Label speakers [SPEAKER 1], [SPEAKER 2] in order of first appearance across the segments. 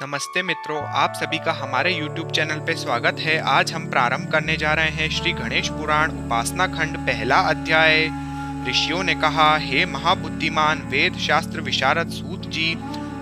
[SPEAKER 1] नमस्ते मित्रों, आप सभी का हमारे YouTube चैनल पे स्वागत है। आज हम प्रारंभ करने जा रहे हैं श्री गणेश पुराण उपासना खंड पहला अध्याय। ऋषियों ने कहा, हे महाबुद्धिमान वेद शास्त्र विशारद सूत जी,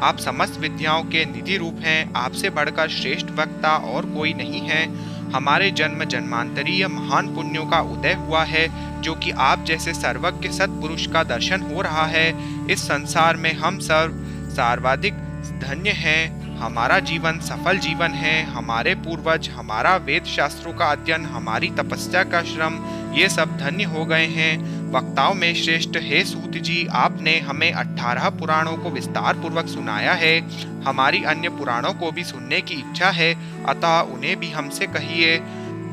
[SPEAKER 1] आप समस्त विद्याओं के निधि रूप हैं। आपसे बढ़कर श्रेष्ठ वक्ता और कोई नहीं है। हमारे जन्म जन्मांतरीय महान पुण्यों का उदय हुआ है, जो कि आप जैसे सर्वज्ञ सत्पुरुष का दर्शन हो रहा है। इस संसार में हम सर्वाधिक धन्य हैं। हमारा जीवन सफल जीवन है। हमारे पूर्वज, हमारा वेद शास्त्रों का अध्ययन, हमारी तपस्या का श्रम, ये सब धन्य हो गए हैं। वक्ताओं में श्रेष्ठ हे सूत जी, आपने हमें 18 पुराणों को विस्तार पूर्वक सुनाया है। हमारी अन्य पुराणों को भी सुनने की इच्छा है, अतः उन्हें भी हमसे कहिए।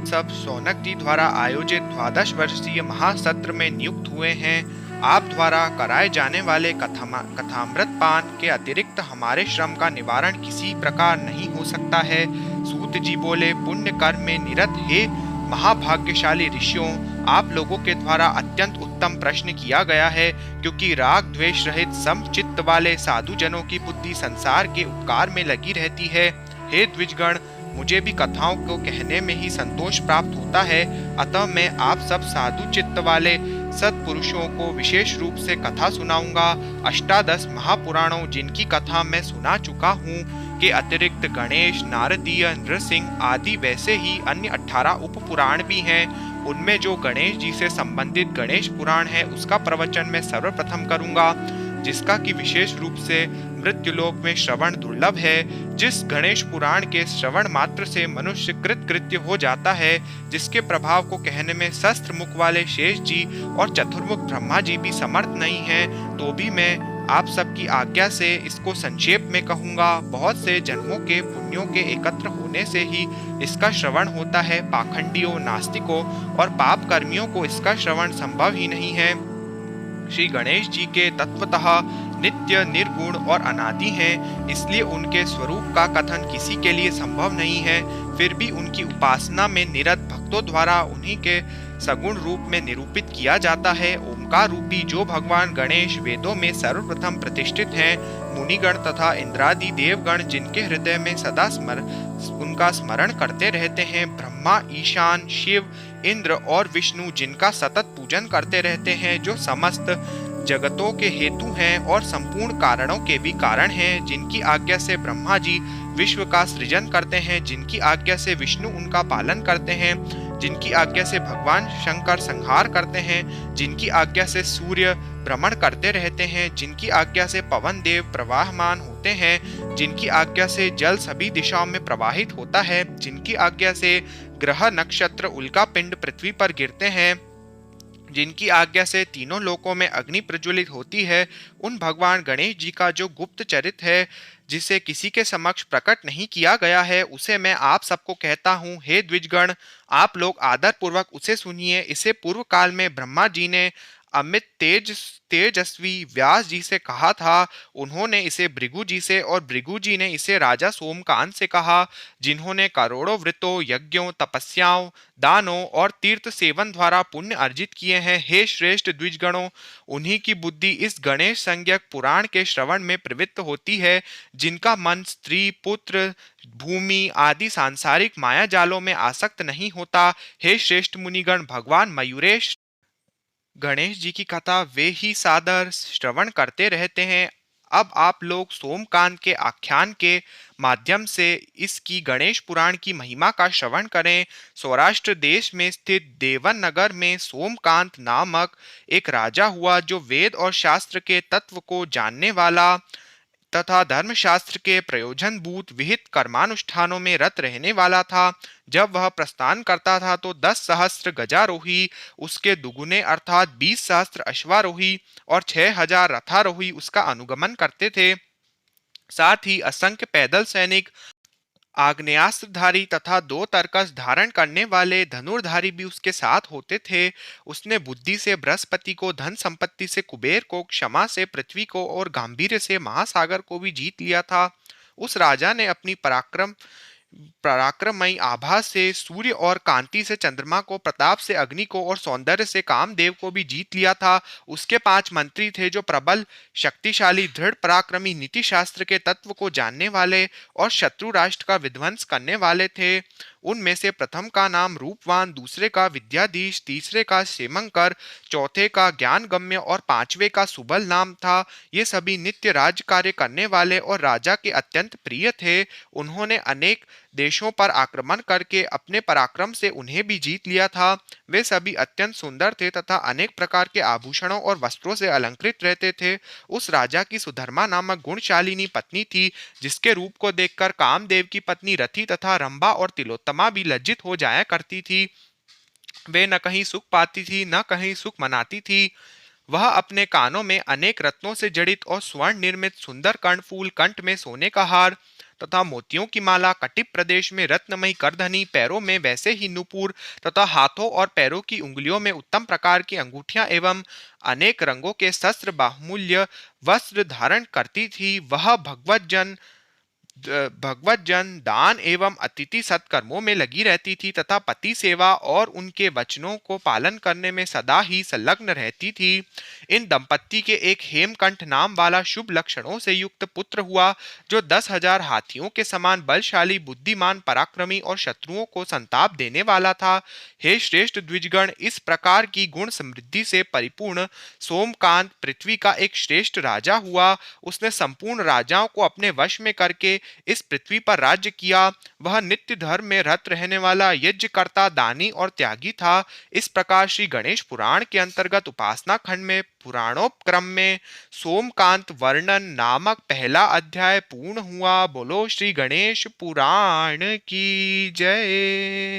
[SPEAKER 1] सब शौनक जी द्वारा आयोजित 12 वर्षीय महासत्र में नियुक्त हुए हैं। आप द्वारा कराए जाने वाले कथामृत पान के अतिरिक्त हमारे श्रम का निवारण किसी प्रकार नहीं हो सकता है। सूत जी बोले, पुण्य कर्म में निरत हे महाभाग्यशाली ऋषियों, आप लोगों के द्वारा अत्यंत उत्तम प्रश्न किया गया है, क्योंकि राग द्वेष रहित समचित्त वाले साधु जनों की बुद्धि संसार के उपकार में लगी रहती है। हे द्विजगण, मुझे भी कथाओं को कहने में ही संतोष प्राप्त होता है, अतः मैं आप सब साधु चित्त वाले सत्पुरुषों को विशेष रूप से कथा सुनाऊंगा। अष्टादश महापुराणों, जिनकी कथा मैं सुना चुका हूँ, के अतिरिक्त गणेश, नारदीय, नृसिंह आदि वैसे ही अन्य 18 उपपुराण भी हैं। उनमें जो गणेश जी से संबंधित गणेश पुराण है, उसका प्रवचन मैं सर्वप्रथम करूंगा, जिसका कि विशेष रूप से मृत्युलोक में श्रवण दुर्लभ है। जिस गणेश पुराण के श्रवण मात्र से मनुष्य कृतकृत्य हो जाता है, जिसके प्रभाव को कहने में शस्त्र मुख वाले शेष जी और चतुर्मुख ब्रह्मा जी भी समर्थ नहीं हैं, तो भी मैं आप सबकी आज्ञा से इसको संक्षेप में कहूंगा। बहुत से जन्मों के पुण्यों के एकत्र होने से ही इसका श्रवण होता है। पाखंडियों, नास्तिकों और पाप कर्मियों को इसका श्रवण संभव ही नहीं है। श्री गणेश जी के तत्वतः नित्य, निर्गुण और अनादि हैं, इसलिए उनके स्वरूप का कथन किसी के लिए संभव नहीं है। फिर भी उनकी उपासना में निरत भक्तों द्वारा उन्हीं के सगुण रूप में निरूपित किया जाता है। ओमकार रूपी जो भगवान गणेश वेदों में सर्वप्रथम प्रतिष्ठित हैं, मुनिगण तथा इंद्रादि देवगण जिनके हृदय में सदा उनका स्मरण करते रहते हैं, ब्रह्मा, ईशान, शिव, इंद्र और विष्णु जिनका सतत पूजन करते रहते हैं, जो समस्त जगतों के हेतु हैं और संपूर्ण कारणों के भी कारण हैं, जिनकी आज्ञा से ब्रह्मा जी विश्व का सृजन करते हैं, जिनकी आज्ञा से विष्णु उनका पालन करते हैं, जिनकी आज्ञा से भगवान शंकर संहार करते हैं, जिनकी आज्ञा से सूर्य भ्रमण करते रहते हैं, जिनकी आज्ञा से पवन देव प्रवाहमान होते हैं, जिनकी आज्ञा से जल सभी दिशाओं में प्रवाहित होता है, जिनकी आज्ञा से ग्रह नक्षत्र उल्का पिंड पृथ्वी पर गिरते हैं, जिनकी आज्ञा से तीनों लोकों में अग्नि प्रज्वलित होती है, उन भगवान गणेश जी का जो गुप्त चरित्र है, जिसे किसी के समक्ष प्रकट नहीं किया गया है, उसे मैं आप सबको कहता हूँ। हे द्विजगण, आप लोग आदर पूर्वक उसे सुनिए। इसे पूर्व काल में ब्रह्मा जी ने अमित तेजस्वी व्यास जी से कहा था। उन्होंने इसे भृगु जी से और भृगु जी ने इसे राजा सोमकांत से कहा, जिन्होंने करोड़ों व्रतों, यज्ञों, तपस्याओं, दानों और तीर्थ सेवन द्वारा पुण्य अर्जित किए हैं। हे श्रेष्ठ द्विजगणों, उन्हीं की बुद्धि इस गणेश संज्ञक पुराण के श्रवण में प्रवृत्त होती है, जिनका मन स्त्री, पुत्र, भूमि आदि सांसारिक माया जालों में आसक्त नहीं होता। हे श्रेष्ठ मुनिगण, भगवान मयूरेश गणेश जी की कथा वे ही सादर श्रवण करते रहते हैं। अब आप लोग सोमकांत के आख्यान के माध्यम से इसकी गणेश पुराण की महिमा का श्रवण करें। सौराष्ट्र देश में स्थित देवन नगर में सोमकांत नामक एक राजा हुआ, जो वेद और शास्त्र के तत्व को जानने वाला तथा धर्मशास्त्र के प्रयोजनभूत विहित कर्मानुष्ठानों में रत रहने वाला था। जब वह प्रस्थान करता था तो 10 सहस्त्र गजारोही, उसके दुगुने अर्थात 20 सहस्त्र अश्वारोही और 6000 रथारोही उसका अनुगमन करते थे। साथ ही असंख्य पैदल सैनिक, आग्नेयास्त्रधारी तथा 2 तरकस धारण करने वाले धनुर्धारी भी उसके साथ होते थे। उसने बुद्धि से बृहस्पति को, धन संपत्ति से कुबेर को, क्षमा से पृथ्वी को और गांभीर्य से महासागर को भी जीत लिया था। उस राजा ने अपनी पराक्रमयी आभा से सूर्य और कांति से चंद्रमा को, प्रताप से अग्नि को और सौंदर्य से कामदेव को भी जीत लिया था। उसके 5 मंत्री थे जो प्रबल, शक्तिशाली, दृढ़ पराक्रमी, नीति शास्त्र के तत्व को जानने वाले और शत्रु राष्ट्र का विध्वंस करने वाले थे। उनमें से प्रथम का नाम रूपवान, दूसरे का विद्याधीश, तीसरे का क्षेमंकर, चौथे का ज्ञानगम्य और पांचवे का सुबल नाम था। ये सभी नित्य राज्य कार्य करने वाले और राजा के अत्यंत प्रिय थे। उन्होंने अनेक देशों पर आक्रमण करके अपने पराक्रम से उन्हें भी जीत लिया था। वे सभी अत्यंत सुंदर थे तथा अनेक प्रकार के आभूषणों और वस्त्रों से अलंकृत रहते थे। उस राजा की सुधर्मा नामक गुणशालिनी पत्नी थी, जिसके रूप को देखकर कामदेव की पत्नी रति तथा रंभा और तिलोत्तमा भी लज्जित हो जाया करती थी। वे न कहीं सुख पाती थी न कहीं सुख मनाती थी। वह अपने कानों में अनेक रत्नों से जड़ित और स्वर्ण निर्मित सुंदर कर्णफूल, कंठ में सोने का हार तथा मोतियों की माला, कटिप प्रदेश में रत्नमयी करधनी, पैरों में वैसे ही नुपुर तथा हाथों और पैरों की उंगलियों में उत्तम प्रकार की अंगूठियां एवं अनेक रंगों के शस्त्र बाहुमूल्य वस्त्र धारण करती थी। वह भगवत जन दान एवं अतिथि सत्कर्मों में लगी रहती थी तथा पति सेवा और उनके वचनों को पालन करने में सदा ही संलग्न रहती थी। इन दंपत्ति के एक हेमकंठ नाम वाला शुभ लक्षणों से युक्त पुत्र हुआ, जो 10,000 हाथियों के समान बलशाली, बुद्धिमान, पराक्रमी और शत्रुओं को संताप देने वाला था। हे श्रेष्ठ द्विजगण, इस प्रकार की गुण समृद्धि से परिपूर्ण सोमकांत पृथ्वी का एक श्रेष्ठ राजा हुआ। उसने संपूर्ण राजाओं को अपने वश में करके इस पृथ्वी पर राज्य किया। वह नित्य धर्म में रत रहने वाला, यज्ञकर्ता, दानी और त्यागी था। इस प्रकार श्री गणेश पुराण के अंतर्गत उपासना खंड में पुराणोपक्रम में सोमकांत वर्णन नामक पहला अध्याय पूर्ण हुआ। बोलो श्री गणेश पुराण की जय।